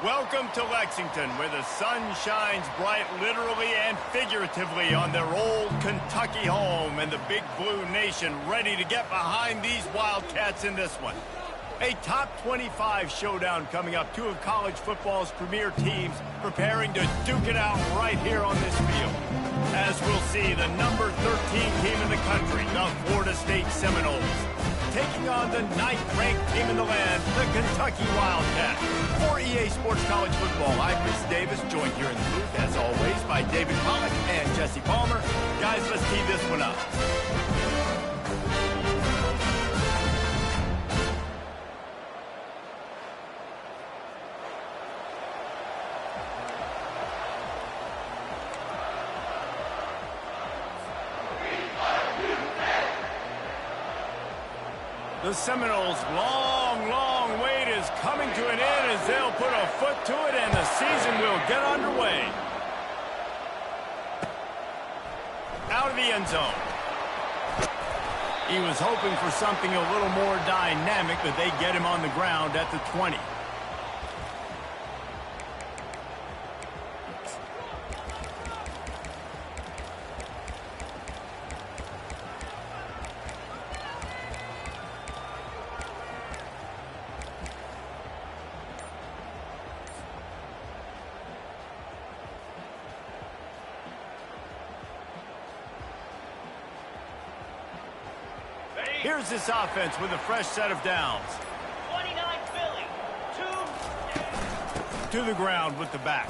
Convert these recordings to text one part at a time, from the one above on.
Welcome to Lexington, where the sun shines bright literally and figuratively on their old Kentucky home, and the Big Blue Nation ready to get behind these Wildcats in this one. A top 25 showdown coming up. Two of college football's premier teams preparing to duke it out right here on this field. As we'll see, the number 13 team in the country, the Florida State Seminoles, taking on the 9th-ranked team in the land, the Kentucky Wildcats. For EA Sports College Football, I'm Chris Davis, joined here in the booth, as always, by David Pollack and Jesse Palmer. Guys, let's tee this one up. The Seminoles' long wait is coming to an end as they'll put a foot to it and the season will get underway. Out of the end zone. He was hoping for something a little more dynamic, but they get him on the ground at the 20. Here's this offense with a fresh set of downs. 29 Philly. To the ground with the back.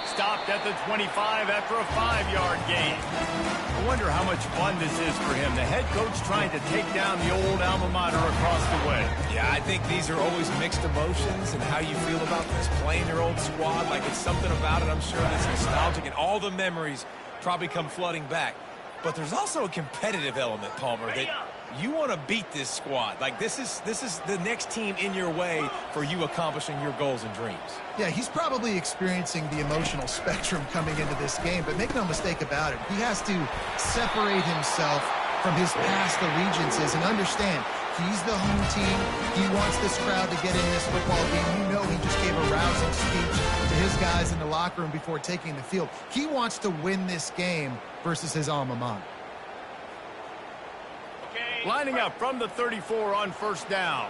Stopped at the 25 after a 5-yard gain. I wonder how much fun this is for him. The head coach trying to take down the old alma mater across the way. Yeah, I think these are always mixed emotions and how you feel about this, playing your old squad. Like, it's something about it, I'm sure, that's nostalgic, and all the memories probably come flooding back. But there's also a competitive element, Palmer, that you want to beat this squad. Like, this is the next team in your way for you accomplishing your goals and dreams. Yeah, he's probably experiencing the emotional spectrum coming into this game, but make no mistake about it, he has to separate himself from his past allegiances and understand he's the home team. He wants this crowd to get in this football game. You know, he just gave a rousing speech to his guys in the locker room before taking the field. He wants to win this game versus his alma mater. Lining up from the 34 on first down.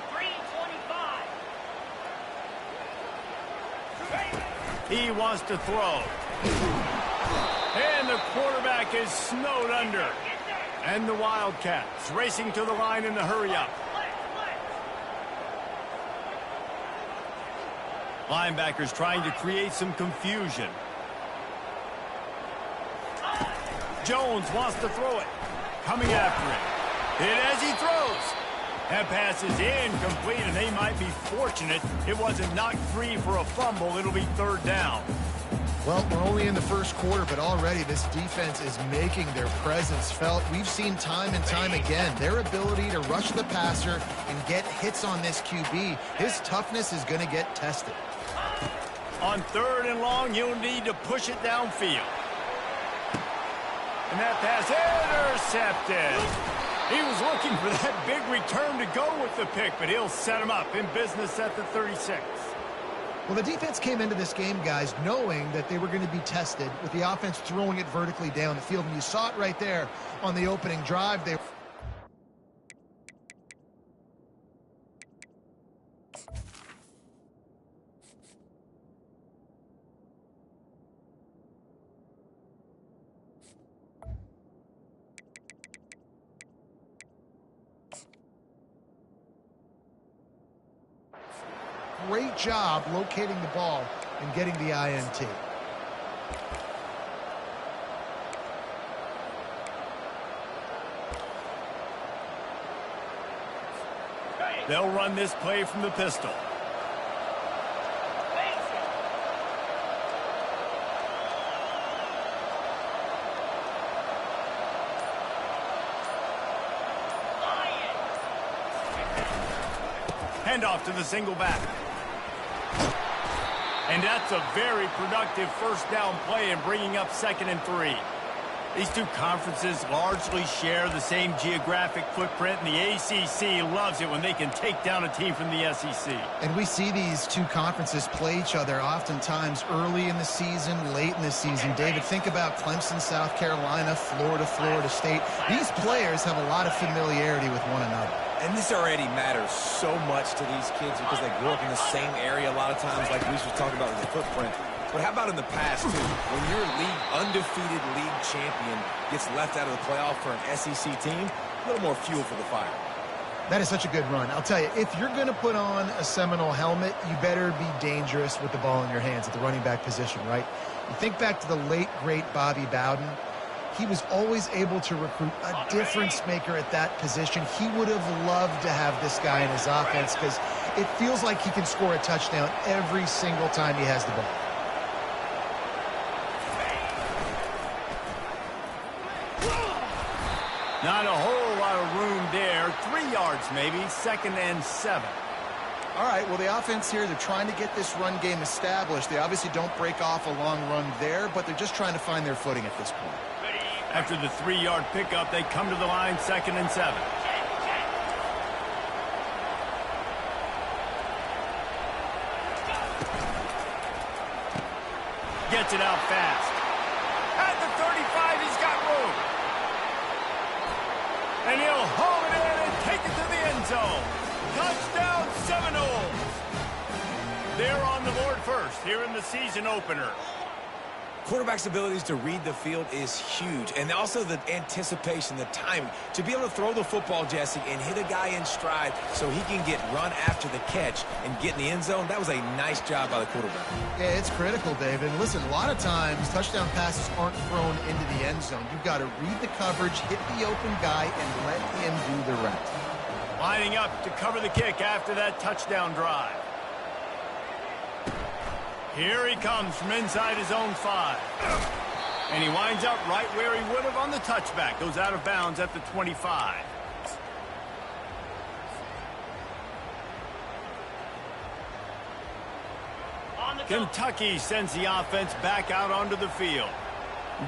325. He wants to throw. And the quarterback is snowed under. And the Wildcats racing to the line in the hurry-up. Linebackers trying to create some confusion. Jones wants to throw it. Coming after it. Hit as he throws. That pass is incomplete, and they might be fortunate it wasn't knocked free for a fumble. It'll be third down. Well, we're only in the first quarter, but already this defense is making their presence felt. We've seen time and time again their ability to rush the passer and get hits on this QB. His toughness is going to get tested. On third and long, you'll need to push it downfield. And that pass intercepted. He was looking for that big return to go with the pick, but he'll set him up in business at the 36. Well, the defense came into this game, guys, knowing that they were going to be tested with the offense throwing it vertically down the field. And you saw it right there on the opening drive. Great job locating the ball and getting the INT. They'll run this play from the pistol. Handoff to the single back. And that's a very productive first down play and bringing up 2nd and 3. These two conferences largely share the same geographic footprint, and the ACC loves it when they can take down a team from the SEC. And we see these two conferences play each other oftentimes early in the season, late in the season. David, think about Clemson, South Carolina, Florida, Florida State. These players have a lot of familiarity with one another. And this already matters so much to these kids because they grew up in the same area a lot of times, like we was talking about with the footprint. But how about in the past, too? When your undefeated league champion gets left out of the playoff for an SEC team, a little more fuel for the fire. That is such a good run. I'll tell you, if you're going to put on a Seminole helmet, you better be dangerous with the ball in your hands at the running back position, right? You think back to the late, great Bobby Bowden. He was always able to recruit a difference maker at that position. He would have loved to have this guy in his offense because it feels like he can score a touchdown every single time he has the ball. Not a whole lot of room there. 3 yards maybe, 2nd and 7. All right, well, the offense here, they're trying to get this run game established. They obviously don't break off a long run there, but they're just trying to find their footing at this point. After the 3-yard pickup, they come to the line, 2nd and 7. Gets it out fast. At the 35, he's got room. And he'll haul it in and take it to the end zone. Touchdown Seminoles. They're on the board first here in the season opener. Quarterback's abilities to read the field is huge, and also the anticipation, the timing. To be able to throw the football, Jesse, and hit a guy in stride so he can get run after the catch and get in the end zone, that was a nice job by the quarterback. Yeah, it's critical, David. And listen, a lot of times touchdown passes aren't thrown into the end zone. You've got to read the coverage, hit the open guy, and let him do the rest. Lining up to cover the kick after that touchdown drive. Here he comes from inside his own 5. And he winds up right where he would have on the touchback. Goes out of bounds at the 25. Kentucky sends the offense back out onto the field.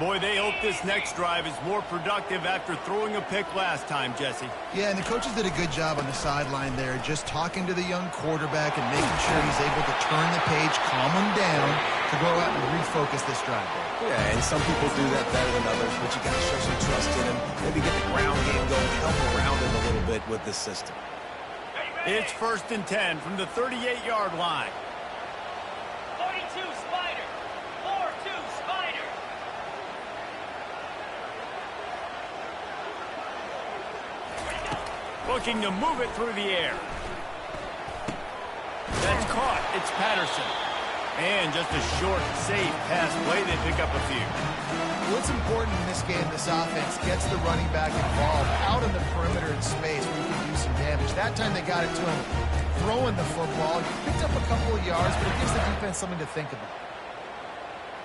Boy, they hope this next drive is more productive after throwing a pick last time, Jesse. Yeah, and the coaches did a good job on the sideline there, just talking to the young quarterback and making sure he's able to turn the page, calm him down, to go out and refocus this drive. Yeah, and some people do that better than others, but you got to show some trust in him. Maybe get the ground game going, help around him a little bit with this system. It's 1st and 10 from the 38-yard line. 42 Spider. 4-2 Spider. Looking to move it through the air. That's caught. It's Patterson. And just a short, safe pass play. They pick up a few. What's important in this game, this offense gets the running back involved out in the perimeter in space where he can do some damage. That time they got it to him throwing the football. He picked up a couple of yards, but it gives the defense something to think about.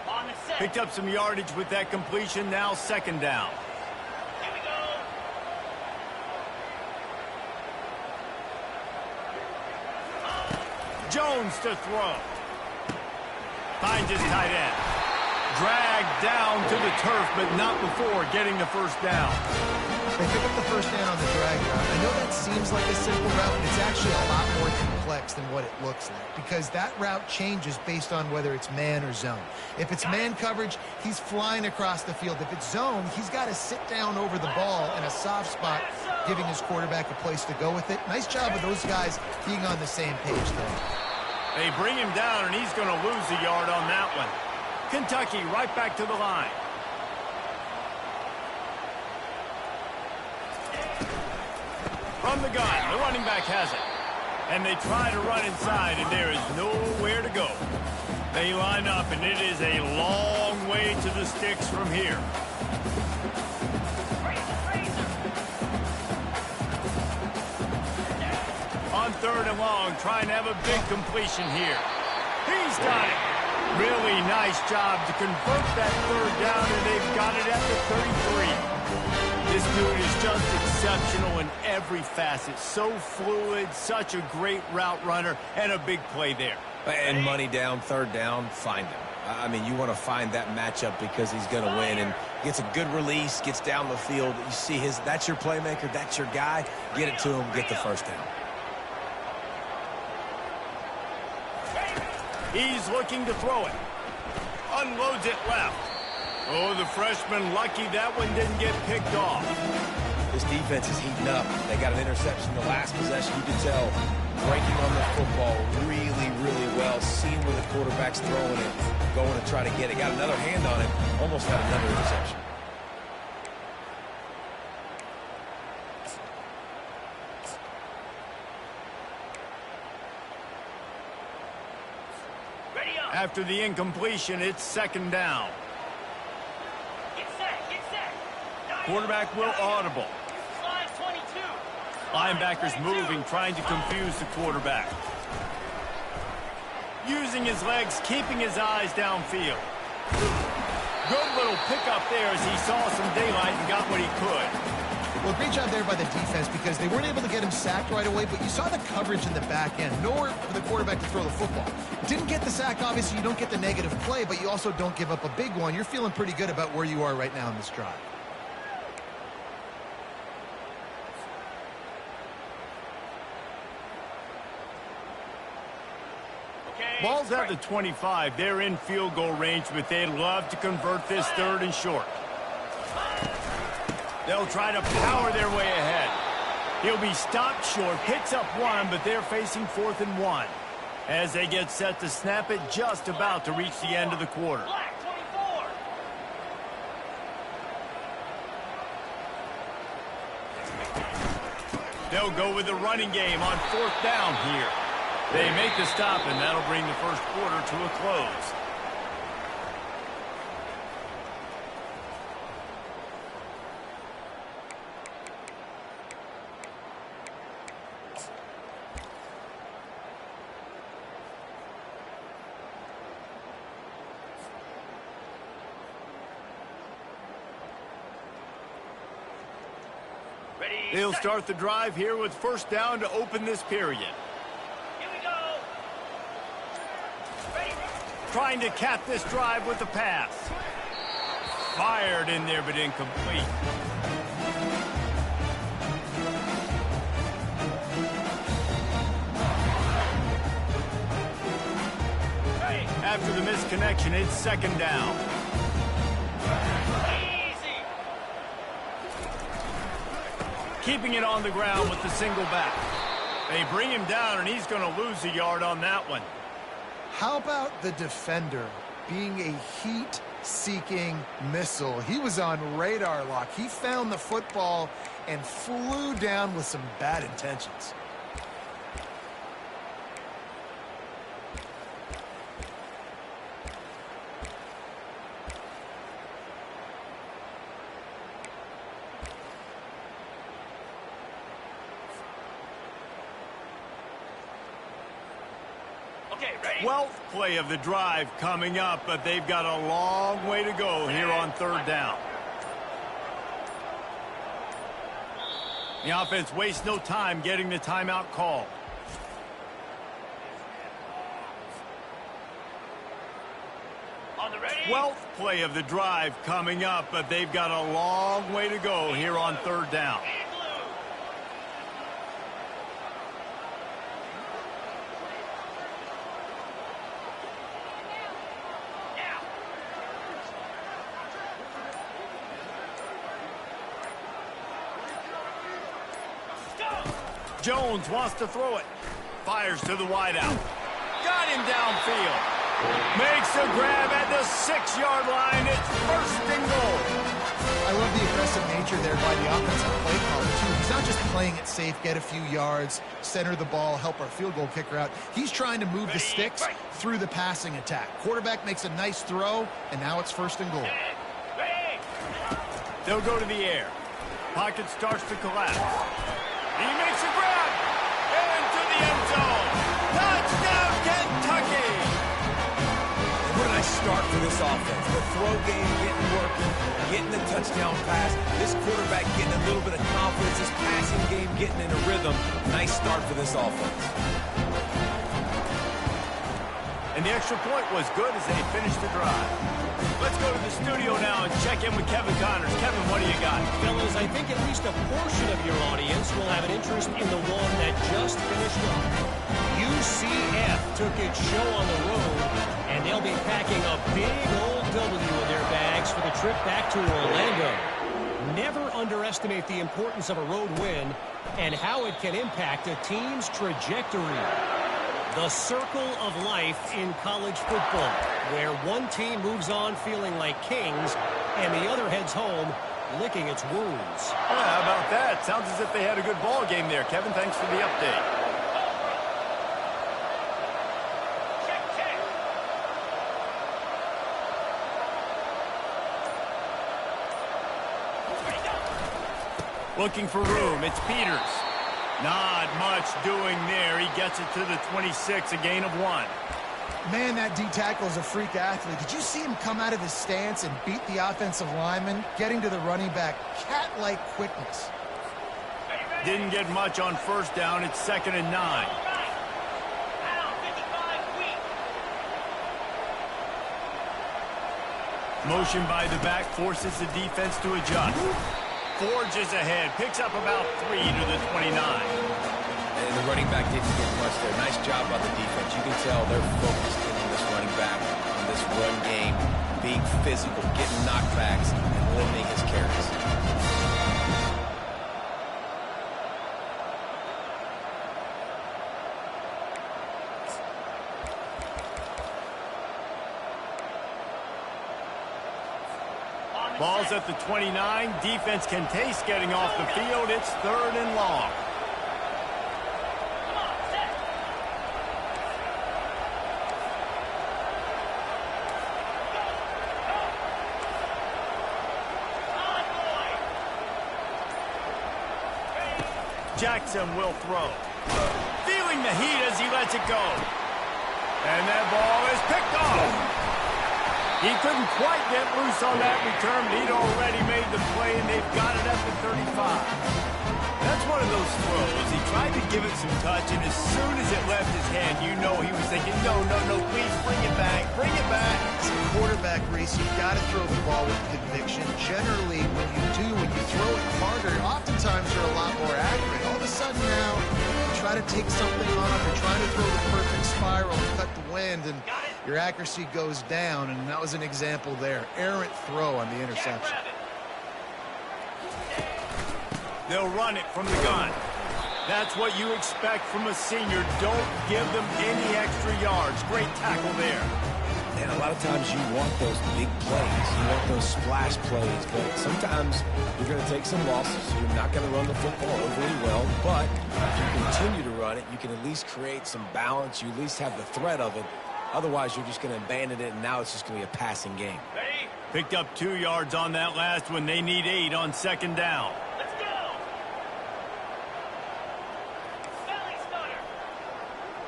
On the set. Picked up some yardage with that completion. Now 2nd down. Here we go. Jones to throw. Finds his tight end. Dragged down to the turf, but not before getting the 1st down. They pick up the 1st down on the drag route. I know that seems like a simple route, but it's actually a lot more complex than what it looks like because that route changes based on whether it's man or zone. If it's man coverage, he's flying across the field. If it's zone, he's got to sit down over the ball in a soft spot, giving his quarterback a place to go with it. Nice job of those guys being on the same page there. They bring him down, and he's going to lose a yard on that one. Kentucky right back to the line. From the gun, the running back has it. And they try to run inside, and there is nowhere to go. They line up, and it is a long way to the sticks from here. On 3rd and long, trying to have a big completion here. He's got it. Really nice job to convert that 3rd down, and they've got it at the 33. This dude is just exceptional in every facet. So fluid, such a great route runner, and a big play there. And money down, 3rd down, find him. I mean, you want to find that matchup because he's going to win, and gets a good release, gets down the field. You see that's your playmaker, that's your guy. Get it to him, get the first down. He's looking to throw it. Unloads it left. Oh, the freshman lucky that one didn't get picked off. This defense is heating up. They got an interception the last possession. You can tell breaking on the football really, really well. Seeing where the quarterback's throwing it, going to try to get it. Got another hand on it. Almost had another interception. After the incompletion, it's second down. Get set. Quarterback will audible. Slide 22. Linebackers moving, trying to confuse the quarterback. Using his legs, keeping his eyes downfield. Good little pickup there as he saw some daylight and got what he could. Well, great job there by the defense because they weren't able to get him sacked right away, but you saw the coverage in the back end. Nowhere for the quarterback to throw the football. Didn't get the sack, obviously. You don't get the negative play, but you also don't give up a big one. You're feeling pretty good about where you are right now in this drive. Ball's at the 25. They're in field goal range, but they'd love to convert this third and short. They'll try to power their way ahead. He'll be stopped short, picks up one, but they're facing 4th and 1. As they get set to snap it, just about to reach the end of the quarter. Black 24. They'll go with the running game on 4th down here. They make the stop, and that'll bring the first quarter to a close. They'll start the drive here with first down to open this period. Here we go. Ready. Trying to cap this drive with the pass. Fired in there, but incomplete. After the misconnection, it's second down. Keeping it on the ground with the single back. They bring him down, and he's going to lose a yard on that one. How about the defender being a heat-seeking missile? He was on radar lock. He found the football and flew down with some bad intentions. Okay, ready. 12th play of the drive coming up, but they've got a long way to go here on third down. The offense wastes no time getting the timeout call. On the ready. 12th play of the drive coming up, but they've got a long way to go here on third down. And blue. Now. Go. Jones wants to throw it. Fires to the wideout. Got him downfield. Makes a grab at the 6-yard line. It's first and goal. I love the aggressive nature there by the offensive play caller, too. He's not just playing it safe, get a few yards, center the ball, help our field goal kicker out. He's trying to move the sticks through the passing attack. Quarterback makes a nice throw, and now it's first and goal. Ready. They'll go to the air. Pocket starts to collapse. He makes a grab. Into the end zone. Touchdown, Kentucky. What a nice start for this offense. The throw game getting working, getting the touchdown pass. This quarterback getting a little bit of confidence. His passing game getting in a rhythm. Nice start for this offense. And the extra point was good as they finished the drive. Let's go to the studio now and check in with Kevin Connors. Kevin, what do you got? Fellas, I think at least a portion of your audience will have an interest in the one that just finished up. UCF took its show on the road, and they'll be packing a big old W in their bags for the trip back to Orlando. Never underestimate the importance of a road win and how it can impact a team's trajectory. The circle of life in college football, where one team moves on feeling like kings and the other heads home licking its wounds. Well, how about that? Sounds as if they had a good ball game there. Kevin, thanks for the update. Looking for room. It's Peters. Not much doing there. He gets it to the 26, a gain of 1. Man, that D-tackle is a freak athlete. Did you see him come out of his stance and beat the offensive lineman, getting to the running back? Cat-like quickness. Didn't get much on first down. It's 2nd and 9. Motion by the back forces the defense to adjust. Forges ahead, picks up about 3 to the 29. And the running back didn't get much there. Nice job by the defense. You can tell they're focused in on this running back, on this run game, being physical, getting knockbacks, and limiting his carries. Ball's at the 29. Defense can taste getting off the field. It's 3rd and long. Jackson will throw. Feeling the heat as he lets it go. And that ball is picked off. He couldn't quite get loose on that return, but he'd already made the play, and they've got it at the 35. That's one of those throws. He tried to give it some touch, and as soon as it left his hand, you know he was thinking, no, please bring it back, bring it back. As a quarterback, Reese, you've got to throw the ball with conviction. Generally, when you throw it harder, oftentimes you're a lot more accurate. All of a sudden now, you try to take something off, you're trying to throw the perfect spiral and cut the wind, and your accuracy goes down, and that was an example there. Errant throw on the interception. They'll run it from the gun. That's what you expect from a senior. Don't give them any extra yards. Great tackle there. And a lot of times you want those big plays. You want those splash plays. But sometimes you're going to take some losses. You're not going to run the football overly well. But if you continue to run it, you can at least create some balance. You at least have the threat of it. Otherwise, you're just going to abandon it, and now it's just going to be a passing game. Picked up 2 yards on that last one. They need 8 on 2nd down. Let's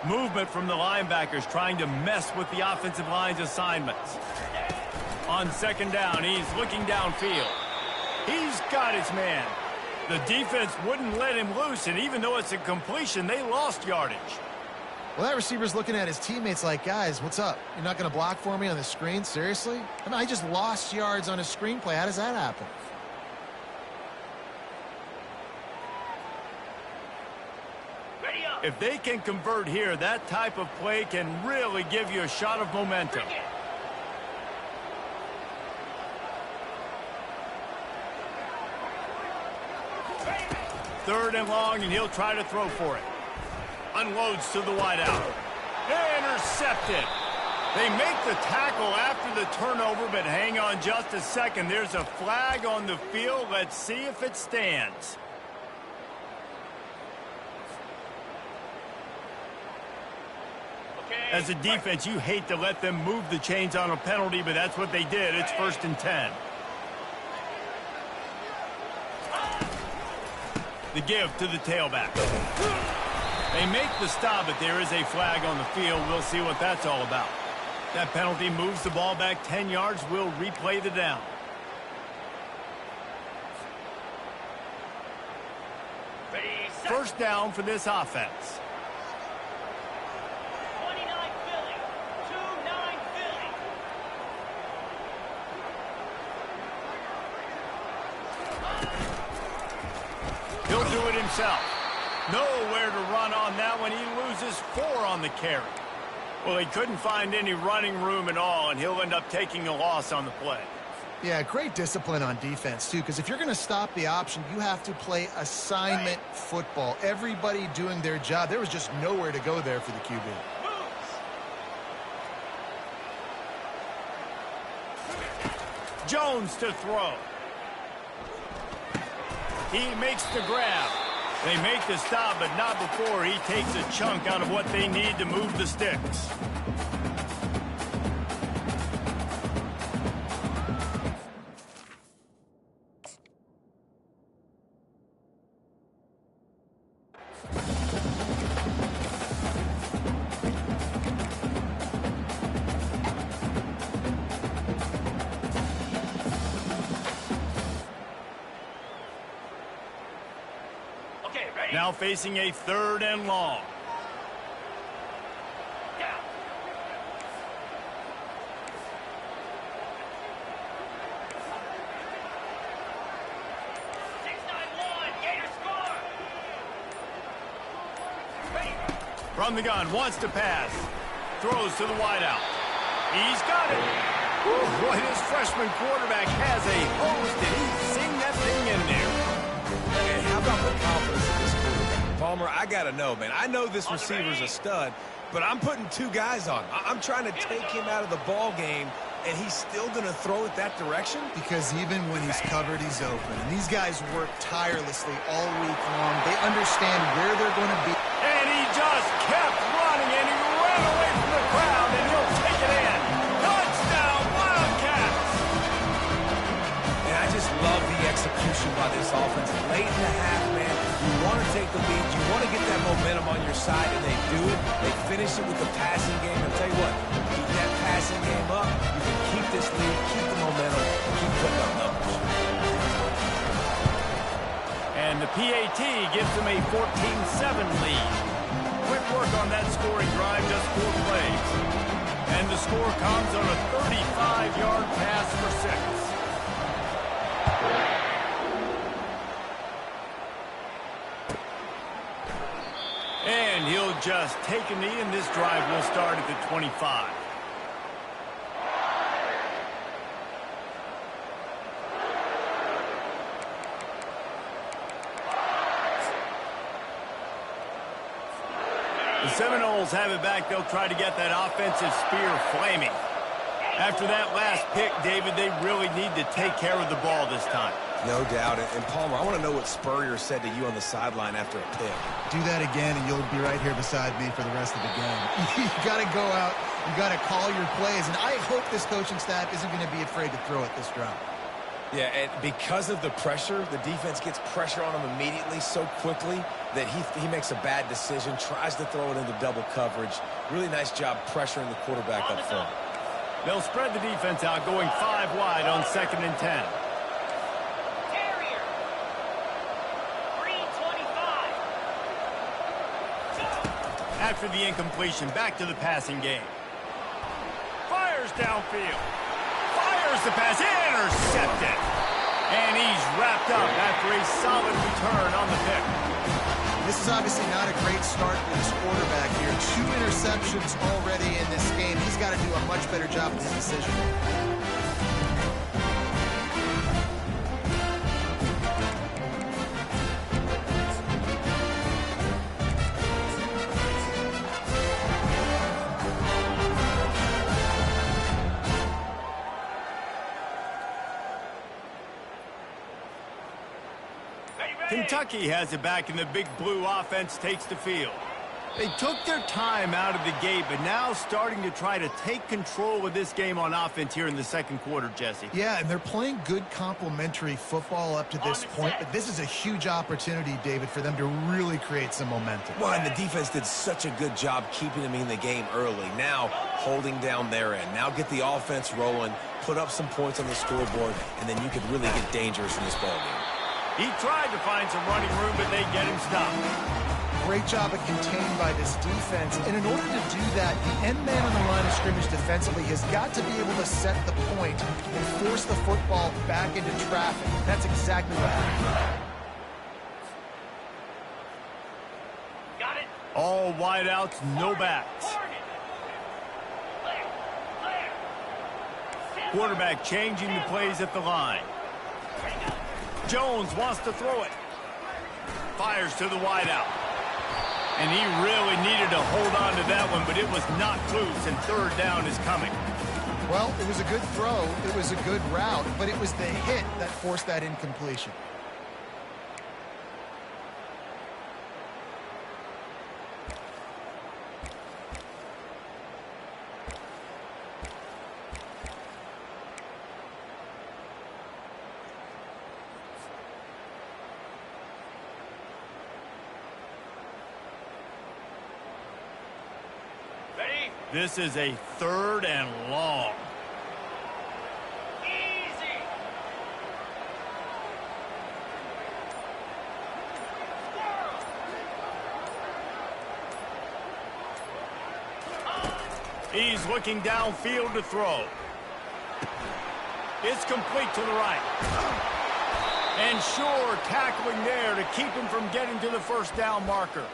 go. Movement from the linebackers trying to mess with the offensive line's assignments. On 2nd down, he's looking downfield. He's got his man. The defense wouldn't let him loose, and even though it's a completion, they lost yardage. Well, that receiver's looking at his teammates like, guys, what's up? You're not going to block for me on the screen? Seriously? I mean, I just lost yards on a screenplay. How does that happen? Ready up. If they can convert here, that type of play can really give you a shot of momentum. 3rd and long, and he'll try to throw for it. Unloads to the wideout. Intercepted. They make the tackle after the turnover, but hang on just a second. There's a flag on the field. Let's see if it stands. As a defense, you hate to let them move the chains on a penalty, but that's what they did. It's 1st and 10. The give to the tailback. They make the stop, but there is a flag on the field. We'll see what that's all about. That penalty moves the ball back 10 yards. We'll replay the down. Ready, set. 1st down for this offense. 29 Philly. 2 He'll do it himself. Nowhere to run on that one. He loses 4 on the carry. Well, he couldn't find any running room at all, and he'll end up taking a loss on the play. Yeah, great discipline on defense, too, because if you're going to stop the option, you have to play assignment football. Everybody doing their job. There was just nowhere to go there for the QB. Jones to throw. He makes the grab. They make the stop, but not before he takes a chunk out of what they need to move the sticks. Now facing a 3rd and long. Down. From the gun, wants to pass. Throws to the wideout. He's got it. Whew, boy, this freshman quarterback has a host, and he's seen that thing in there. And how about the confidence of this quarterback? Palmer, I got to know, man. I know this receiver's a stud, but I'm putting 2 guys on. I'm trying to take him out of the ball game, and he's still going to throw it that direction? Because even when he's covered, he's open. And these guys work tirelessly all week long. They understand where they're going to be. And he just kept running, and he ran away from the crowd, and he'll take it in. Touchdown, Wildcats! And I just love the execution by this offense. Late in the half, man, you want to take the lead. You want to get that momentum on your side, and they do it. They finish it with the passing game. I'll tell you what, keep that passing game up. You can keep this lead, keep the momentum, keep putting up numbers. And the PAT gives them a 14-7 lead. Quick work on that scoring drive, just 4 plays. And the score comes on a 35-yard pass for 6. And he'll just take a knee, and this drive will start at the 25. The Seminoles have it back. They'll try to get that offensive spear flaming. After that last pick, David, they really need to take care of the ball this time. No doubt. And Palmer, I want to know what Spurrier said to you on the sideline after a pick. Do that again, and you'll be right here beside me for the rest of the game. You got to go out. You got to call your plays. And I hope this coaching staff isn't going to be afraid to throw it this drive. Yeah, and because of the pressure, the defense gets pressure on him immediately so quickly that he makes a bad decision, tries to throw it into double coverage. Really nice job pressuring the quarterback up front. They'll spread the defense out, going 5 wide on 2nd and 10. Terrier. 325. After the incompletion, back to the passing game. Fires downfield. Fires the pass, intercepted. And he's wrapped up after a solid return on the pick. This is obviously not a great start for this quarterback here. 2 interceptions already in this game. He's got to do a much better job with his decision. Kentucky has it back, and the big blue offense takes the field. They took their time out of the gate, but now starting to try to take control of this game on offense here in the 2nd quarter, Jesse. Yeah, and they're playing good complementary football up to this point, but this is a huge opportunity, David, for them to really create some momentum. Well, and the defense did such a good job keeping them in the game early. Now, holding down their end. Now get the offense rolling, put up some points on the scoreboard, and then you could really get dangerous in this ballgame. He tried to find some running room, but they get him stopped. Great job of containing by this defense. And in order to do that, the end man on the line of scrimmage defensively has got to be able to set the point and force the football back into traffic. That's exactly what happened. All wideouts, no backs. Quarterback changing the plays at the line. Jones wants to throw it. Fires to the wideout. And he really needed to hold on to that one, but it was knocked loose, and third down is coming. Well, it was a good throw. It was a good route, but it was the hit that forced that incompletion. This is a third and long. Easy. He's looking downfield to throw. It's complete to the right. And sure, tackling there to keep him from getting to the first down marker.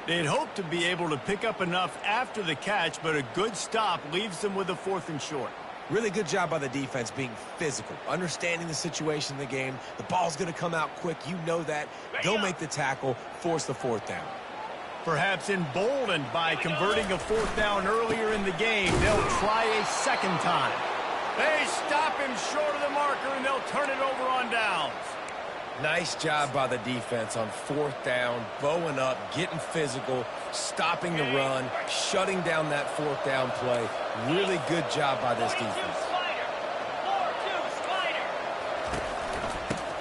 They'd hoped to be able to pick up enough after the catch, but a good stop leaves them with a 4th and short. Really good job by the defense being physical, understanding the situation in the game. The ball's going to come out quick. You know that. Go make the tackle, force the 4th down. Perhaps emboldened by converting a 4th down earlier in the game, they'll try a second time. They stop him short of the marker, and they'll turn it over on downs. Nice job by the defense on 4th down, bowing up, getting physical, stopping the run, shutting down that 4th down play. Really good job by this defense.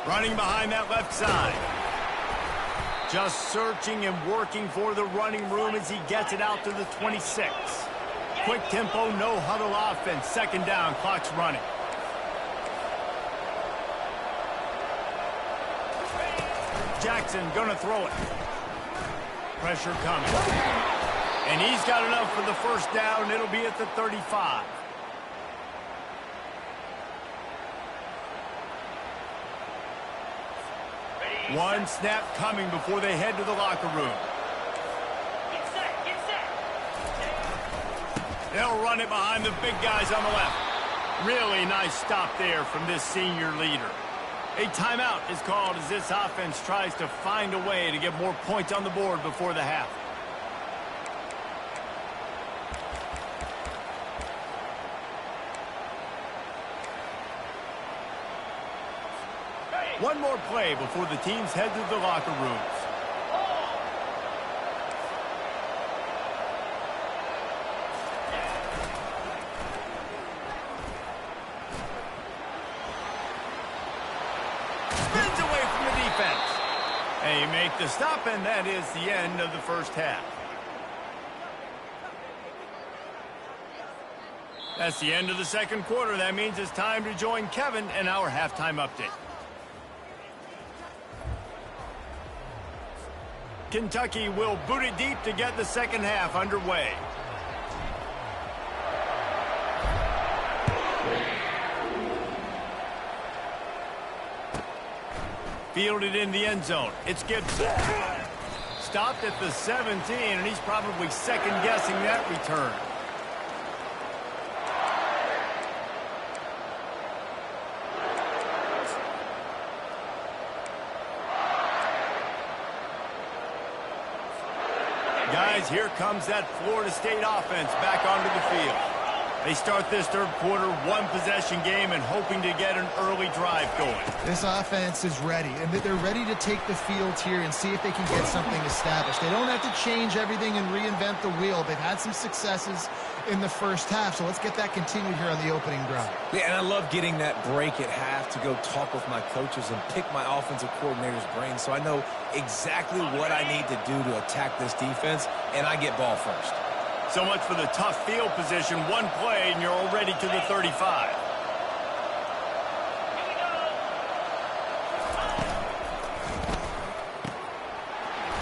Running behind that left side. Just searching and working for the running room as he gets it out to the 26. Quick tempo, no huddle offense. Second down, clock's running. Jackson gonna throw it. Pressure coming. And he's got enough for the first down. It'll be at the 35. One snap coming before they head to the locker room. Get set, get set. They'll run it behind the big guys on the left. Really nice stop there from this senior leader. A timeout is called as this offense tries to find a way to get more points on the board before the half. One more play before the teams head to the locker rooms. Spins away from the defense. And you make the stop, and that is the end of the first half. That's the end of the second quarter. That means it's time to join Kevin in our halftime update. Kentucky will boot it deep to get the second half underway. Fielded in the end zone. It's Gibson. Stopped at the 17, and he's probably second-guessing that return. Guys, here comes that Florida State offense back onto the field. They start this third quarter one-possession game and hoping to get an early drive going. This offense is ready, and they're ready to take the field here and see if they can get something established. They don't have to change everything and reinvent the wheel. They've had some successes in the first half, so let's get that continued here on the opening drive. Yeah, and I love getting that break at half to go talk with my coaches and pick my offensive coordinator's brain so I know exactly what I need to do to attack this defense, and I get ball first. So much for the tough field position. One play, and you're already to the 35.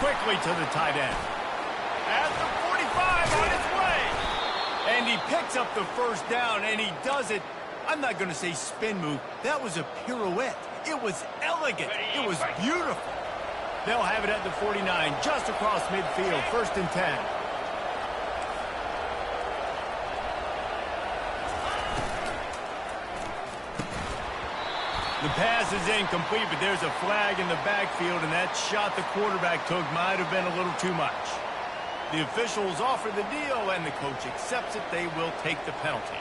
Quickly to the tight end. At the 45, on its way. And he picks up the first down, and he does it. I'm not going to say spin move. That was a pirouette. It was elegant. It was beautiful. They'll have it at the 49, just across midfield, 1st and 10. The pass is incomplete, but there's a flag in the backfield, and that shot the quarterback took might have been a little too much. The officials offer the deal, and the coach accepts it. They will take the penalty.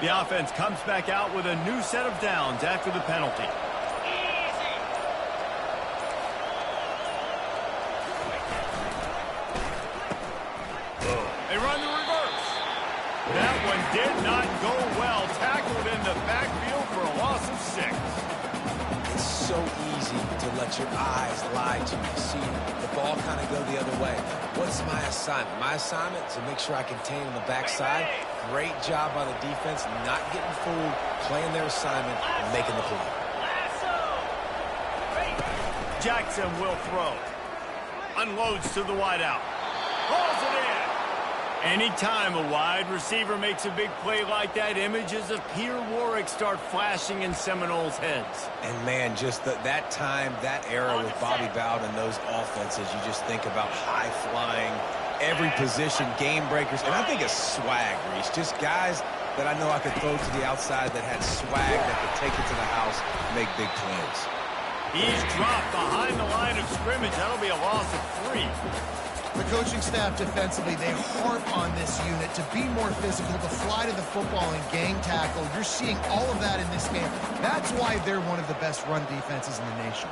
The offense comes back out with a new set of downs after the penalty. They run the reverse. That one did not go well. Tackled in the backfield for a loss of 6. It's so easy to let your eyes lie to you. See the ball kind of go the other way. What's my assignment? My assignment is to make sure I contain on the backside. Great job by the defense, not getting fooled, playing their assignment, and making the play. Jackson will throw. Unloads to the wideout. Pulls it in. Anytime a wide receiver makes a big play like that, images of Peter Warrick start flashing in Seminoles' heads. And, man, just that time, that era with Bobby Bowden and those offenses, you just think about high-flying, every position, game breakers, and I think of swag, Reese. Just guys that I know I could throw to the outside that had swag that could take it to the house and make big plays. He's dropped behind the line of scrimmage. That'll be a loss of 3. The coaching staff defensively, they harp on this unit to be more physical, to fly to the football and gang tackle. You're seeing all of that in this game. That's why they're one of the best run defenses in the nation.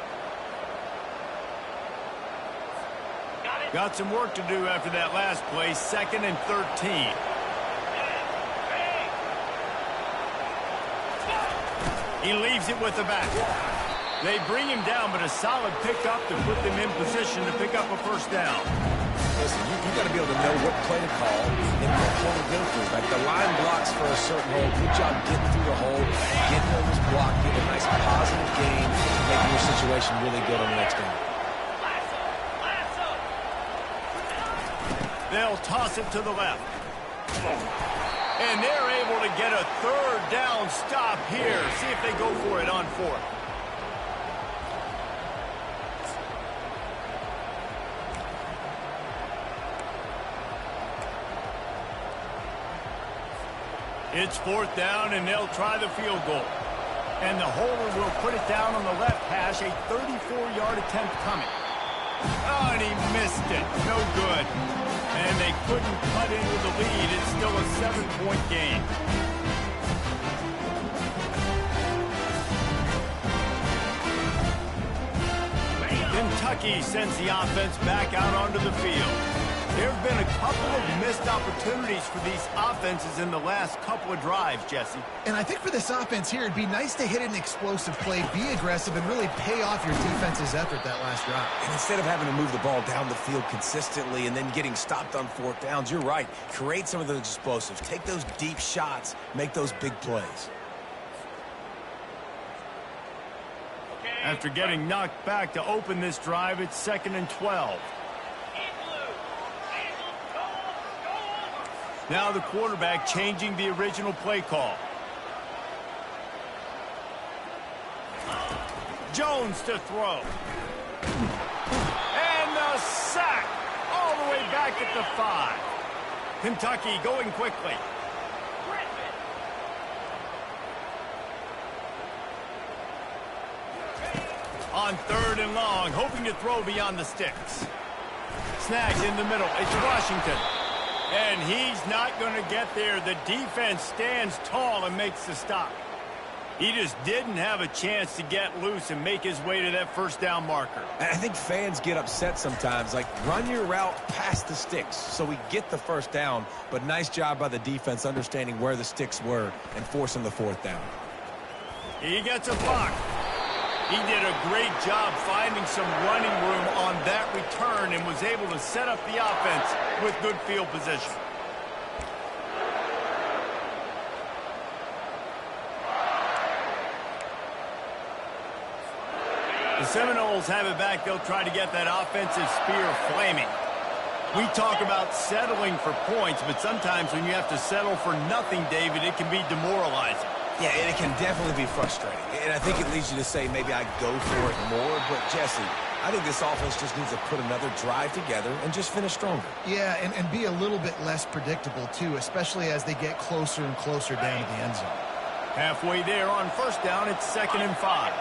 Got some work to do after that last play, 2nd and 13. He leaves it with the back. They bring him down, but a solid pickup to put them in position to pick up a 1st down. Listen, you got to be able to know what play to call and what hole to go through. Like the line blocks for a certain hole. Good job getting through the hole, getting over this block, getting a nice positive gain, making your situation really good on the next game. They'll toss it to the left. And they're able to get a 3rd down stop here. See if they go for it on 4th. It's 4th down, and they'll try the field goal. And the holder will put it down on the left hash, a 34-yard attempt coming. Oh, and he missed it. No good. And they couldn't cut into the lead. It's still a 7-point game. Kentucky sends the offense back out onto the field. There have been a couple of missed opportunities for these offenses in the last couple of drives, Jesse. And I think for this offense here, it'd be nice to hit an explosive play, be aggressive, and really pay off your defense's effort that last drive. And instead of having to move the ball down the field consistently and then getting stopped on 4th downs, you're right. Create some of those explosives. Take those deep shots. Make those big plays. After getting knocked back to open this drive, it's 2nd and 12. Now the quarterback changing the original play call. Jones to throw. And the sack all the way back at the 5. Kentucky going quickly. On 3rd and long, hoping to throw beyond the sticks. Snagged in the middle. It's Washington. And he's not going to get there. The defense stands tall and makes the stop. He just didn't have a chance to get loose and make his way to that 1st down marker. I think fans get upset sometimes. Like, run your route past the sticks so we get the 1st down. But nice job by the defense understanding where the sticks were and forcing the 4th down. He gets a block. He did a great job finding some running room on that return and was able to set up the offense with good field position. The Seminoles have it back. They'll try to get that offensive spear flaming. We talk about settling for points, but sometimes when you have to settle for nothing, David, it can be demoralizing. Yeah, and it can definitely be frustrating. And I think it leads you to say maybe I go for it more. But, Jesse, I think this offense just needs to put another drive together and just finish stronger. Yeah, and be a little bit less predictable, too, especially as they get closer and closer down to the end zone. Halfway there on first down, it's 2nd and 5.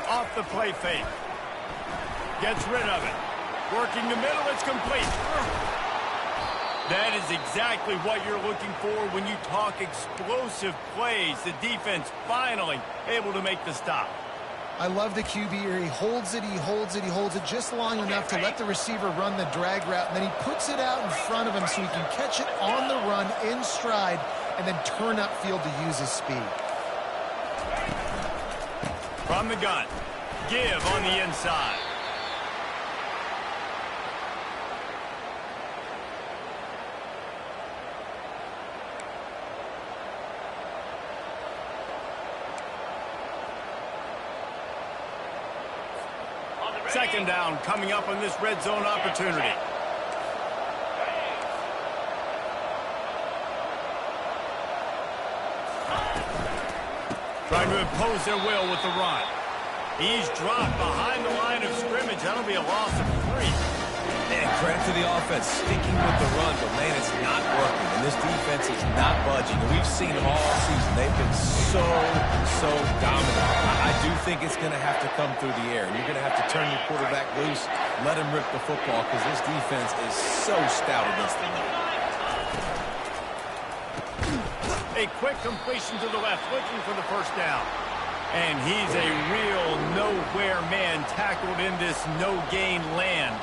Off the play fake. Gets rid of it. Working the middle, it's complete. That is exactly what you're looking for when you talk explosive plays. The defense finally able to make the stop. I love the QB here. He holds it, he holds it, he holds it just long enough to let the receiver run the drag route, and then he puts it out in front of him so he can catch it on the run in stride and then turn upfield to use his speed. From the gun. Give on the inside. Second down coming up on this red zone opportunity. Trying to impose their will with the run. He's dropped behind the line of scrimmage. That'll be a loss of 3. And credit to the offense, sticking with the run, but, man, it's not working. And this defense is not budging. And we've seen them all season. They've been so dominant. I do think it's going to have to come through the air. You're going to have to turn your quarterback loose, let him rip the football, because this defense is so stout against the run. A quick completion to the left, looking for the first down. And he's a real nowhere man tackled in this no-gain land.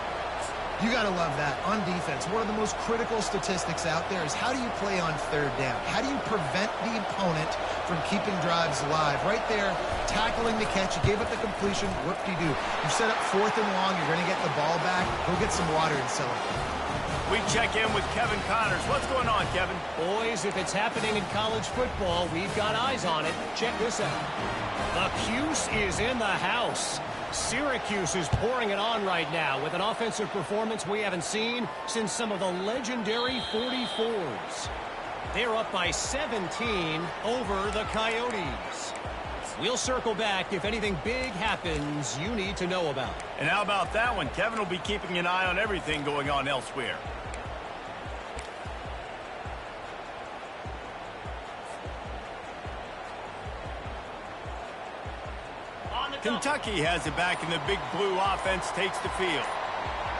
You got to love that. On defense, one of the most critical statistics out there is how do you play on third down? How do you prevent the opponent from keeping drives alive? Right there, tackling the catch. You gave up the completion. Whoop-de-doo. You set up 4th and long. You're going to get the ball back. Go get some water and celebrate. We check in with Kevin Connors. What's going on, Kevin? Boys, if it's happening in college football, we've got eyes on it. Check this out. The Cuse is in the house. Syracuse is pouring it on right now with an offensive performance we haven't seen since some of the legendary 44s. They're up by 17 over the Coyotes. We'll circle back if anything big happens you need to know about. And how about that one? Kevin will be keeping an eye on everything going on elsewhere. Kentucky has it back, and the Big Blue offense takes the field.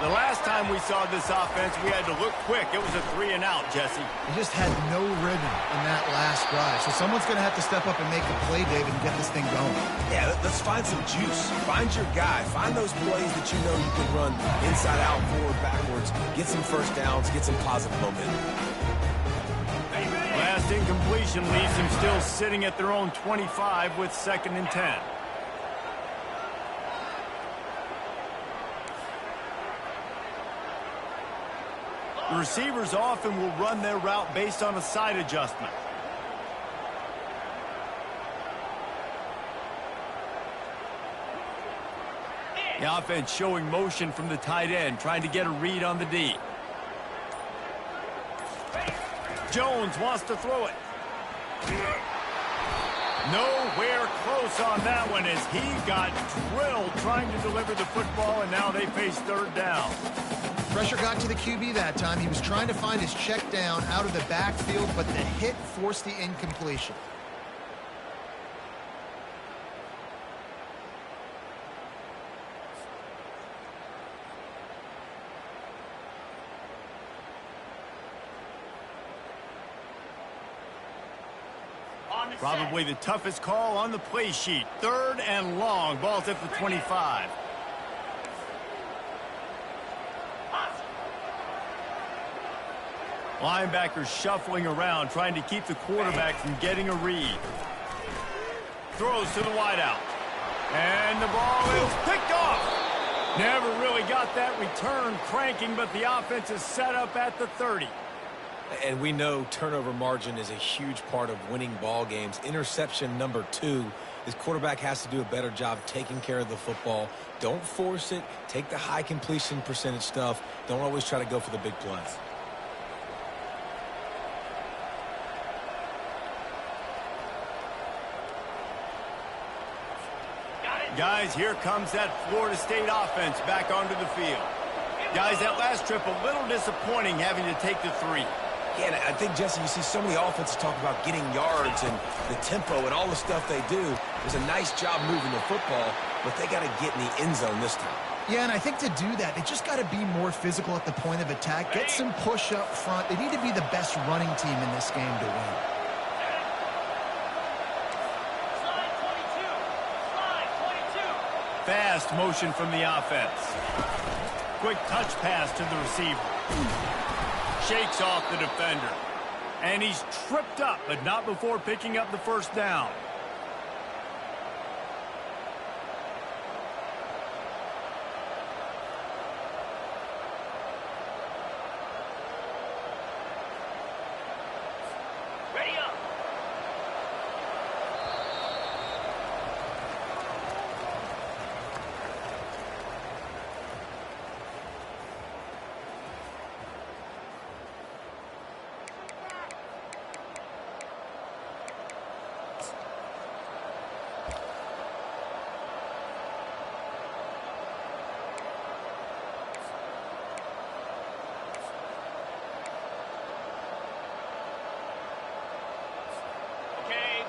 The last time we saw this offense, we had to look quick. It was a 3-and-out, Jesse. He just had no rhythm in that last drive. So someone's going to have to step up and make a play, David, and get this thing going. Yeah, let's find some juice. Find your guy. Find those plays that you know you can run inside out, forward, backwards. Get some first downs. Get some positive momentum. Last incompletion leaves them still sitting at their own 25 with 2nd and 10. The receivers often will run their route based on a side adjustment. The offense showing motion from the tight end, trying to get a read on the D. Jones wants to throw it. Nowhere close on that one as he got drilled trying to deliver the football, and now they face 3rd down. Pressure got to the QB that time. He was trying to find his check down out of the backfield, but the hit forced the incompletion. Probably the toughest call on the play sheet. 3rd and long. Ball's at the 25. Linebackers shuffling around, trying to keep the quarterback from getting a read. Throws to the wideout. And the ball is picked off. Never really got that return cranking, but the offense is set up at the 30. And we know turnover margin is a huge part of winning ball games. Interception number 2. His quarterback has to do a better job taking care of the football. Don't force it. Take the high completion percentage stuff. Don't always try to go for the big plays. Guys, here comes that Florida State offense back onto the field. Guys, that last trip a little disappointing having to take the 3. Yeah, and I think, Jesse, you see so many offenses talk about getting yards and the tempo and all the stuff they do. It was a nice job moving the football, but they got to get in the end zone this time. Yeah, and I think to do that, they just got to be more physical at the point of attack, get some push up front. They need to be the best running team in this game to win. Fast motion from the offense. Quick touch pass to the receiver. Shakes off the defender. And he's tripped up, but not before picking up the first down. Ready up.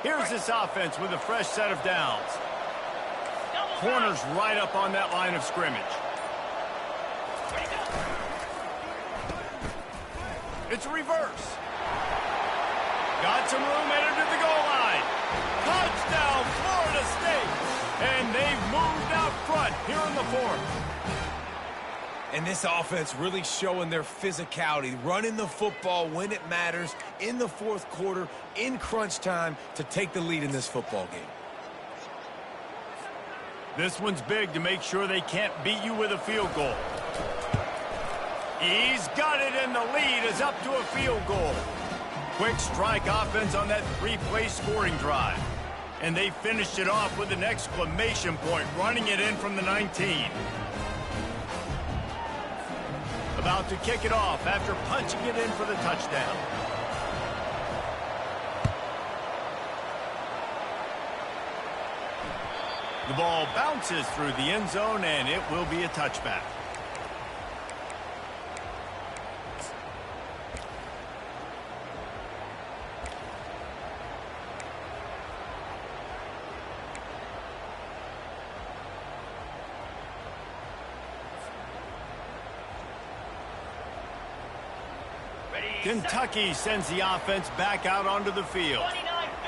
Here's this offense with a fresh set of downs. Corners right up on that line of scrimmage. It's a reverse. Got some room headed to the goal line. Touchdown, Florida State. And they've moved out front here in the 4th. And this offense really showing their physicality, running the football when it matters, in the 4th quarter, in crunch time, to take the lead in this football game. This one's big to make sure they can't beat you with a field goal. He's got it, and the lead is up to a field goal. Quick strike offense on that 3-play scoring drive. And they finished it off with an exclamation point, running it in from the 19. About to kick it off after punching it in for the touchdown. The ball bounces through the end zone, and it will be a touchback. Kentucky sends the offense back out onto the field.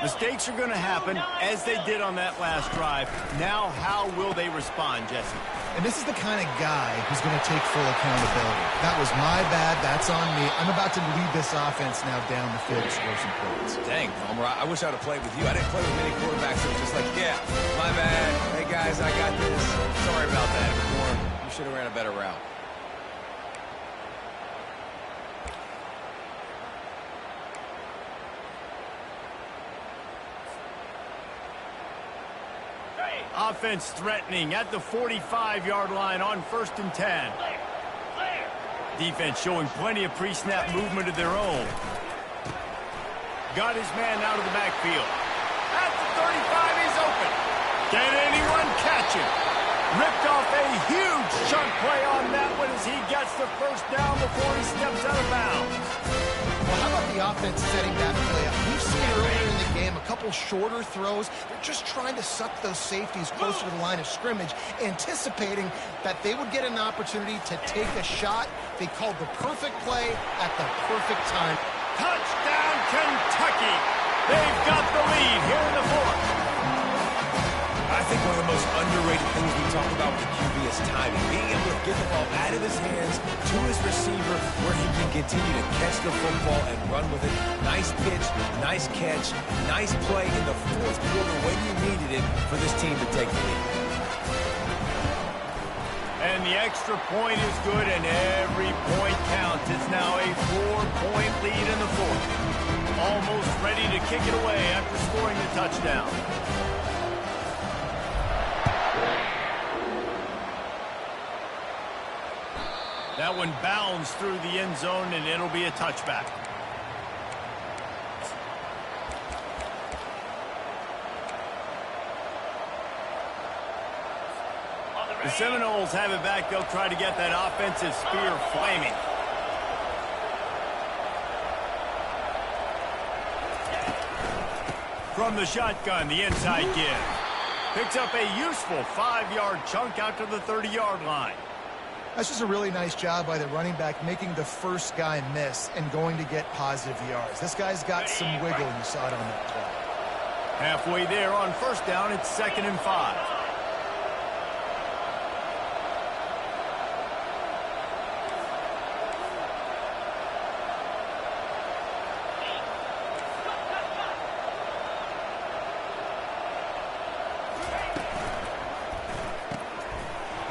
Mistakes are going to happen, as they did on that last drive. Now, how will they respond, Jesse? And this is the kind of guy who's going to take full accountability. That was my bad. That's on me. I'm about to lead this offense now down the field to score some points. Dang, Palmer, I wish I would have played with you. I didn't play with many quarterbacks that were just like, yeah, my bad. Hey, guys, I got this. Sorry about that. You should have ran a better route. Offense threatening at the 45-yard line on 1st and 10. Defense showing plenty of pre-snap movement of their own. Got his man out of the backfield. At the 35, he's open. Can anyone catch him? Ripped off a huge chunk play on that one as he gets the first down before he steps out of bounds. Well, how about the offense setting that play up? We've seen earlier in the game a couple shorter throws. They're just trying to suck those safeties closer to the line of scrimmage, anticipating that they would get an opportunity to take a shot. They called the perfect play at the perfect time. Touchdown, Kentucky! They've got the lead here in the 4th. I think one of the most underrated things we talk about with the QB is timing. Being able to get the ball out of his hands to his receiver where he can continue to catch the football and run with it. Nice pitch, nice catch, nice play in the 4th quarter when you needed it for this team to take the lead. And the extra point is good, and every point counts. It's now a 4-point lead in the fourth. Almost ready to kick it away after scoring the touchdown. That one bounds through the end zone, and it'll be a touchback. The Seminoles have it back. They'll try to get that offensive spear flaming. From the shotgun, the inside give. Picks up a useful 5-yard chunk out to the 30-yard line. That's just a really nice job by the running back, making the first guy miss and going to get positive yards. This guy's got some wiggle, and you saw it on that play. Halfway there on first down, it's 2nd and 5.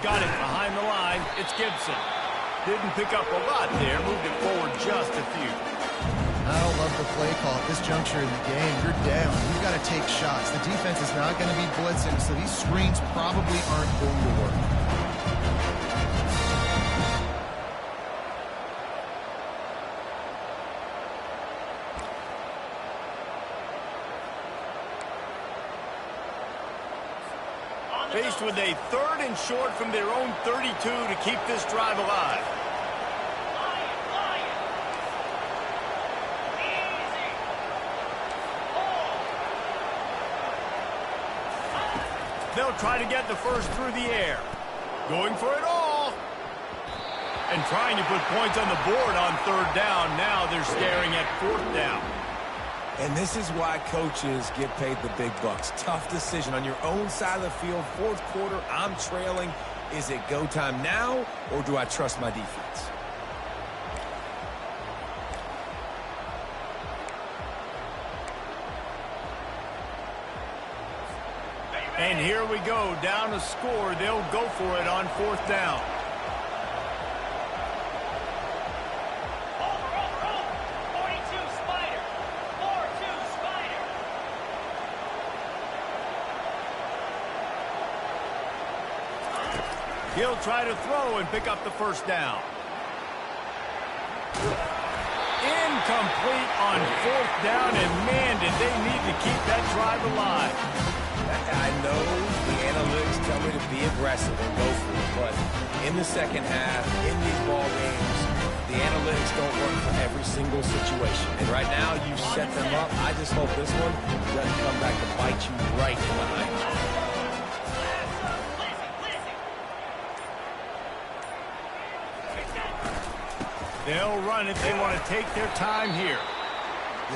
Got it behind the line. It's Gibson. Didn't pick up a lot there. Moved it forward just a few. I don't love the play call at this juncture in the game. You're down. You've got to take shots. The defense is not going to be blitzing, so these screens probably aren't going to work. Faced with a 3rd and short from their own 32 to keep this drive alive. They'll try to get the first through the air. Going for it all. And trying to put points on the board on 3rd down. Now they're staring at 4th down. And this is why coaches get paid the big bucks. Tough decision on your own side of the field. 4th quarter, I'm trailing. Is it go time now, or do I trust my defense? And here we go, down to score. They'll go for it on 4th down. He'll try to throw and pick up the first down. Incomplete on 4th down, and man, did they need to keep that drive alive. I know the analytics tell me to be aggressive and go for it, but in the second half, in these ball games, the analytics don't work for every single situation. And right now, you set them up. I just hope this one doesn't come back to bite you right in the eye. They'll run if they want to take their time here.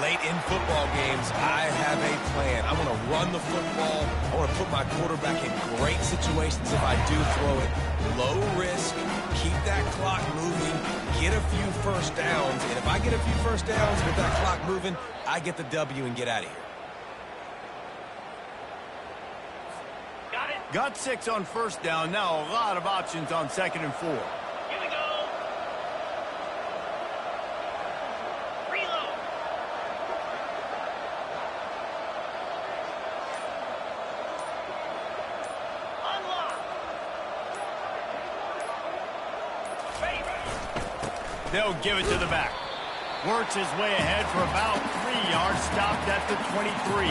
Late in football games, I have a plan. I want to run the football. I want to put my quarterback in great situations if I do throw it. Low risk, keep that clock moving, get a few first downs. And if I get a few first downs with that clock moving, I get the W and get out of here. Got 6 on first down. Now a lot of options on 2nd and 4. They'll give it to the back. Works his way ahead for about 3 yards. Stopped at the 23.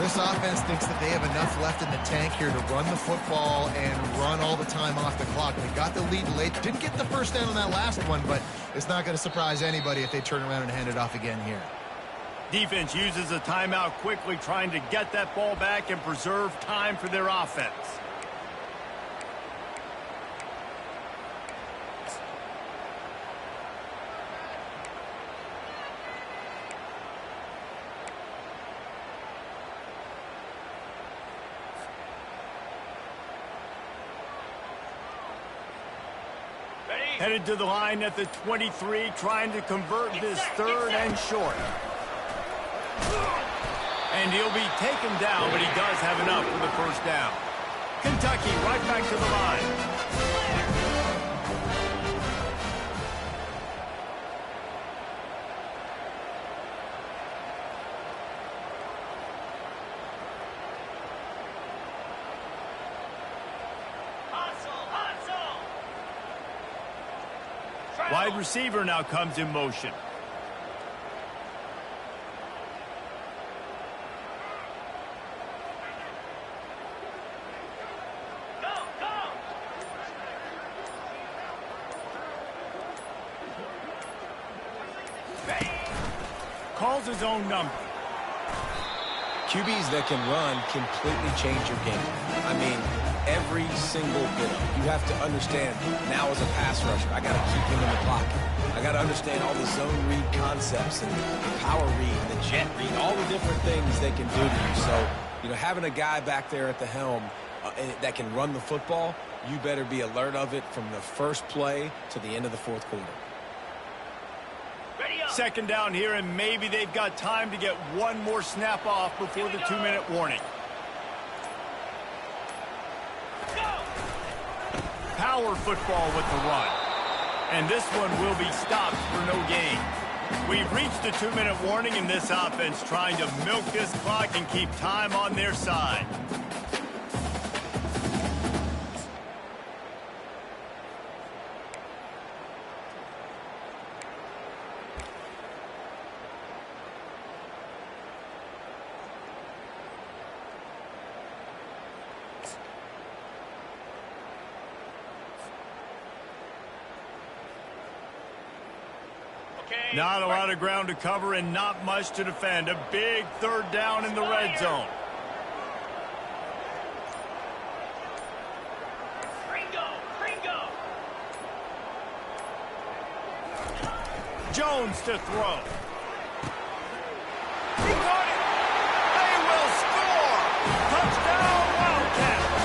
This offense thinks that they have enough left in the tank here to run the football and run all the time off the clock. They got the lead late. Didn't get the first down on that last one, but it's not going to surprise anybody if they turn around and hand it off again here. Defense uses a timeout quickly, trying to get that ball back and preserve time for their offense. Headed to the line at the 23, trying to convert this 3rd and short. And he'll be taken down, but he does have enough for the first down. Kentucky right back to the line. Wide receiver now comes in motion. Calls his own number. QBs that can run completely change your game. I mean, every single bit of it. You have to understand, now as a pass rusher, I got to keep him in the pocket. I got to understand all the zone read concepts and the power read, the jet read, all the different things they can do to you. So, you know, having a guy back there at the helm that can run the football, you better be alert of it from the first play to the end of the fourth quarter. Second down here, and maybe they've got time to get one more snap off before the 2-minute warning. Power football with the run. And this one will be stopped for no gain. We've reached the 2-minute warning, and this offense trying to milk this clock and keep time on their side. Not a lot of ground to cover and not much to defend. A big third down in the red zone. Jones to throw. He got it. They will score. Touchdown, Wildcats.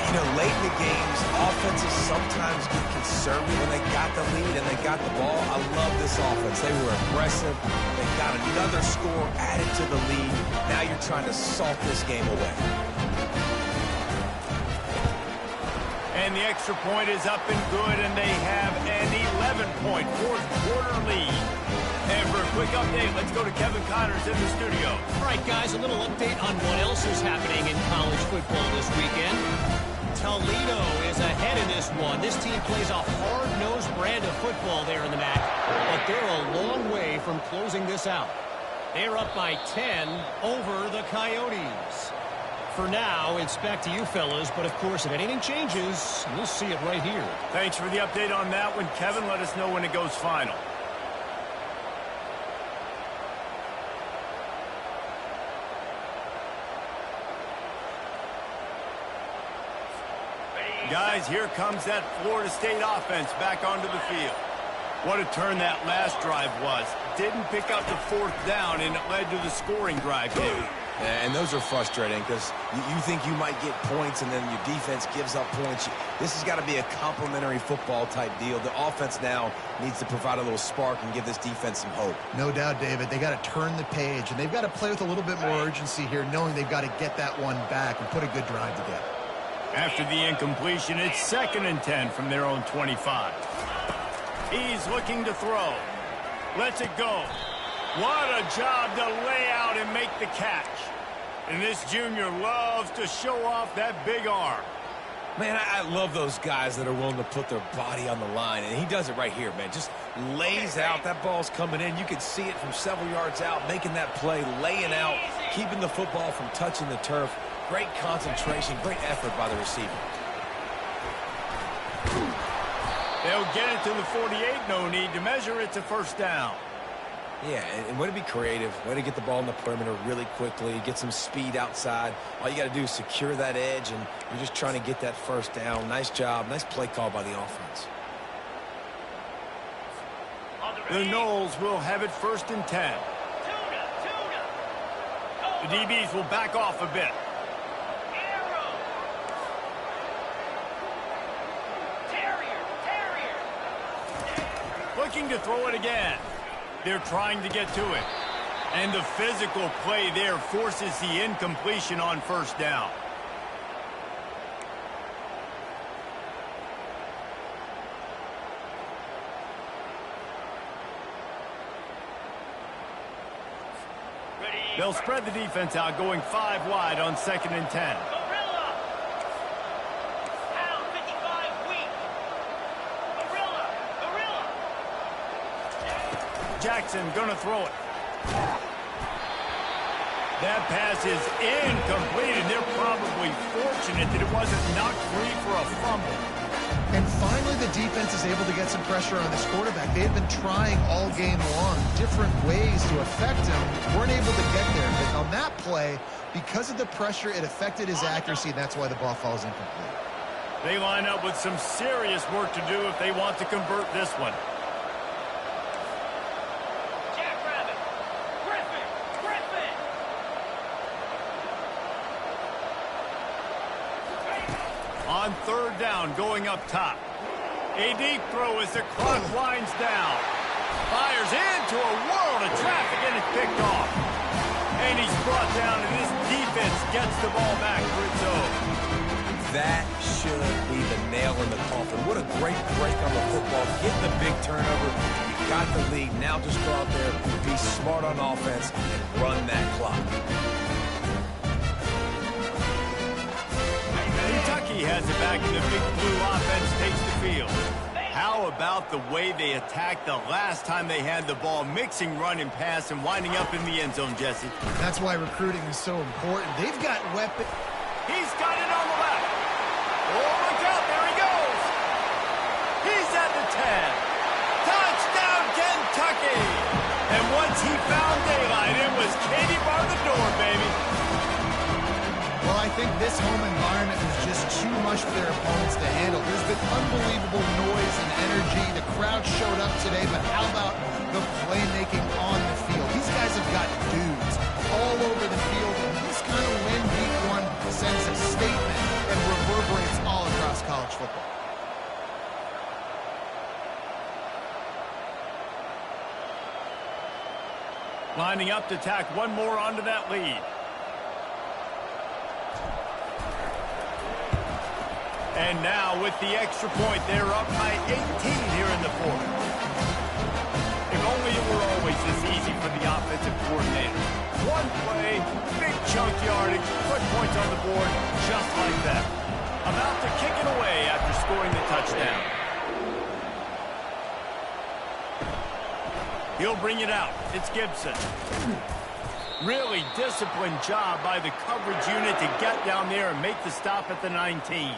You know, late in the games, offenses sometimes get conservative when they got the lead and they got the ball. I love this offense. They were aggressive. They got another score added to the lead. Now you're trying to salt this game away. And the extra point is up and good, and they have an 11-point fourth-quarter lead. And for a quick update, let's go to Kevin Connors in the studio. All right, guys, a little update on what else is happening in college football this weekend. Toledo is ahead in this one. This team plays a hard-nosed brand of football there in the MAC, but they're a long way from closing this out. They're up by 10 over the Coyotes. For now, it's back to you fellas, but of course, if anything changes, we'll see it right here. Thanks for the update on that one, Kevin. Let us know when it goes final. Guys, here comes that Florida State offense back onto the field. What a turn that last drive was. Didn't pick up the fourth down, and it led to the scoring drive here. And those are frustrating because you think you might get points and then your defense gives up points. This has got to be a complementary football type deal. The offense now needs to provide a little spark and give this defense some hope. No doubt, David. They got to turn the page, and they've got to play with a little bit more urgency here, knowing they've got to get that one back and put a good drive together. After the incompletion, it's 2nd and 10 from their own 25. He's looking to throw. Lets it go. What a job to lay out and make the catch. And this junior loves to show off that big arm. Man, I love those guys that are willing to put their body on the line, and he does it right here, man. Just lays out. That ball's coming in. You can see it from several yards out, making that play, laying out, keeping the football from touching the turf. Great concentration, great effort by the receiver. They'll get it to the 48. No need to measure. It's a first down. Yeah, and way to be creative, way to get the ball in the perimeter really quickly, get some speed outside. All you got to do is secure that edge, and you're just trying to get that first down. Nice job, nice play call by the offense. The Noles will have it 1st and 10. The DBs will back off a bit. Looking to throw it again. They're trying to get to it. And the physical play there forces the incompletion on first down. They'll spread the defense out, going 5 wide on 2nd and 10. Gorilla. Pound 55 weak. Gorilla. Gorilla. Jackson gonna throw it. That pass is incomplete, and they're probably fortunate that it wasn't knocked free for a fumble. And finally, the defense is able to get some pressure on this quarterback. They had been trying all game long different ways to affect him. Weren't able to get there. But on that play, because of the pressure, it affected his accuracy, and that's why the ball falls incomplete. They line up with some serious work to do if they want to convert this one. Jackrabbit. Griffin. Griffin. On 3rd down, going up top. A deep throw as the clock winds down. Fires into a world of traffic, and it's picked off. And he's brought down, and this defense gets the ball back for its own. That should be the nail in the coffin. What a great break on the football. Get the big turnover. You got the lead. Now just go out there, be smart on offense, and run that clock. Kentucky has it back, and the big blue offense takes the field. How about the way they attacked the last time they had the ball, mixing run and pass and winding up in the end zone, Jesse? That's why recruiting is so important. They've got weapons. He's got it on the left. Oh, look out, there he goes. He's at the 10. Touchdown, Kentucky. And once he found daylight, it was Katie bar the door, baby. Well, I think this home environment was just too much for their opponents to handle. There's been unbelievable noise and energy. The crowd showed up today, but how about the playmaking on the field? These guys have got dudes all over the field, and this kind of win week 1 sends a statement and reverberates all across college football. Lining up to tack one more onto that lead. And now with the extra point, they're up by 18 here in the 4th. If only it were always this easy for the offensive coordinator. One play, big chunk yardage, put points on the board just like that. About to kick it away after scoring the touchdown. He'll bring it out. It's Gibson. Really disciplined job by the coverage unit to get down there and make the stop at the 19.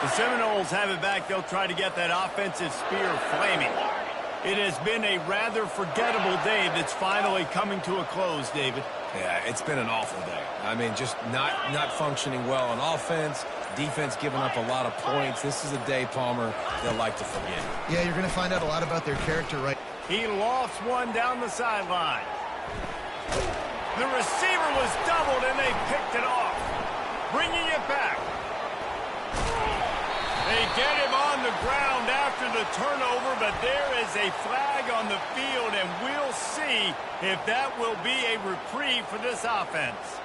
The Seminoles have it back. They'll try to get that offensive spear flaming. It has been a rather forgettable day that's finally coming to a close, David. Yeah, it's been an awful day. I mean, just not functioning well on offense. Defense giving up a lot of points. This is a day, Palmer, they'll like to forget. Yeah, you're going to find out a lot about their character, right? He lofts one down the sideline. The receiver was doubled, and they picked it off. Bringing it back. They get him on the ground after the turnover, but there is a flag on the field, and we'll see if that will be a reprieve for this offense.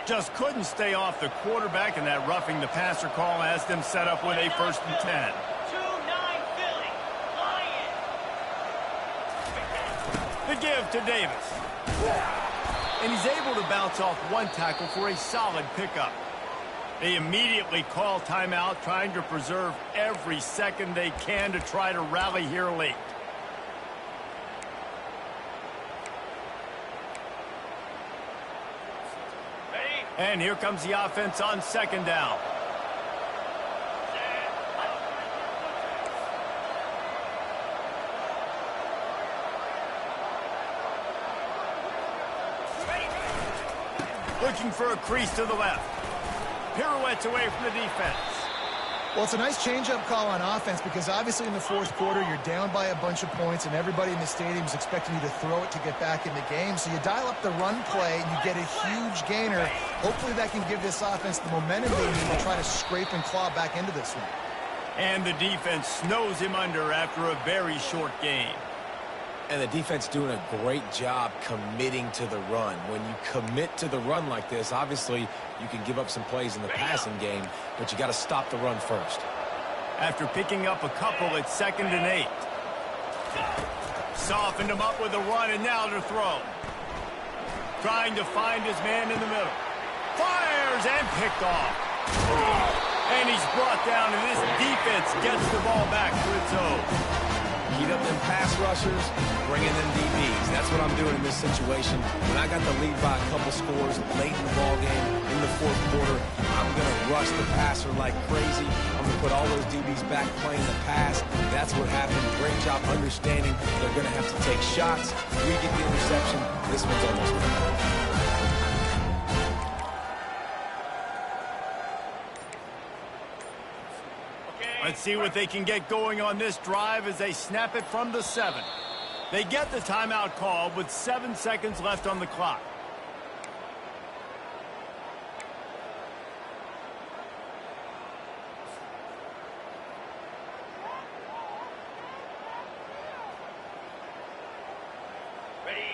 Just couldn't stay off the quarterback, and that roughing the passer call has them set up with a 1st and 10. 2-9 Philly. Lions. The give to Davis. And he's able to bounce off one tackle for a solid pickup. They immediately call timeout, trying to preserve every second they can to try to rally here late. Ready? And here comes the offense on 2nd down. Looking for a crease to the left. Pirouettes away from the defense. Well, it's a nice change-up call on offense because obviously in the 4th quarter, you're down by a bunch of points and everybody in the stadium is expecting you to throw it to get back in the game. So you dial up the run play and you get a huge gainer. Hopefully that can give this offense the momentum they need to try to scrape and claw back into this one. And the defense snows him under after a very short game. And the defense doing a great job committing to the run. When you commit to the run like this, obviously you can give up some plays in the passing game, but you got to stop the run first. After picking up a couple, it's 2nd and 8. Softened him up with a run, and now to throw. Trying to find his man in the middle. Fires and picked off. And he's brought down, and this defense gets the ball back to its own. Heat up them pass rushers, bring in them DBs. That's what I'm doing in this situation. When I got the lead by a couple scores late in the ball game, in the 4th quarter, I'm going to rush the passer like crazy. I'm going to put all those DBs back playing the pass. That's what happened. Great job understanding they're going to have to take shots. We get the interception. This one's almost done. Let's see what they can get going on this drive as they snap it from the 7. They get the timeout call with 7 seconds left on the clock.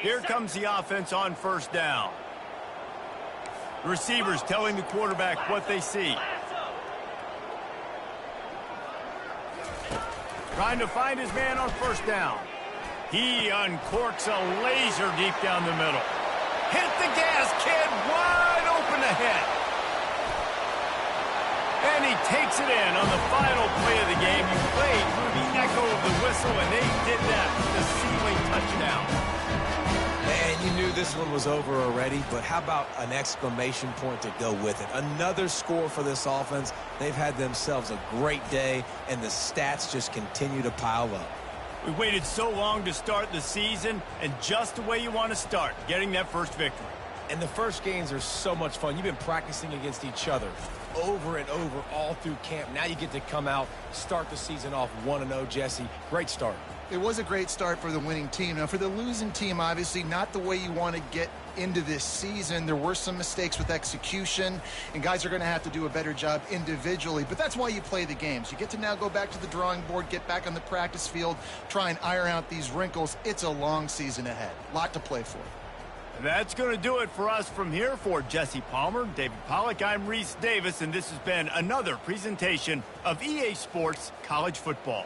Here comes the offense on 1st down. The receivers telling the quarterback what they see. Trying to find his man on 1st down. He uncorks a laser deep down the middle. Hit the gas, kid. Wide open ahead. And he takes it in on the final play of the game. You played through the echo of the whistle, and they did that with the ceiling touchdown. And you knew this one was over already, but how about an exclamation point to go with it? Another score for this offense. They've had themselves a great day, and the stats just continue to pile up. We waited so long to start the season, and just the way you want to start, getting that first victory. And the first games are so much fun. You've been practicing against each other over and over all through camp. Now you get to come out, start the season off 1-0, Jesse. Great start. It was a great start for the winning team. Now, for the losing team, obviously not the way you want to get into this season. There were some mistakes with execution, and guys are going to have to do a better job individually. But that's why you play the games. You get to now go back to the drawing board, get back on the practice field, try and iron out these wrinkles. It's a long season ahead. A lot to play for. And that's going to do it for us from here. For Jesse Palmer, David Pollack, I'm Reese Davis, and this has been another presentation of EA Sports College Football.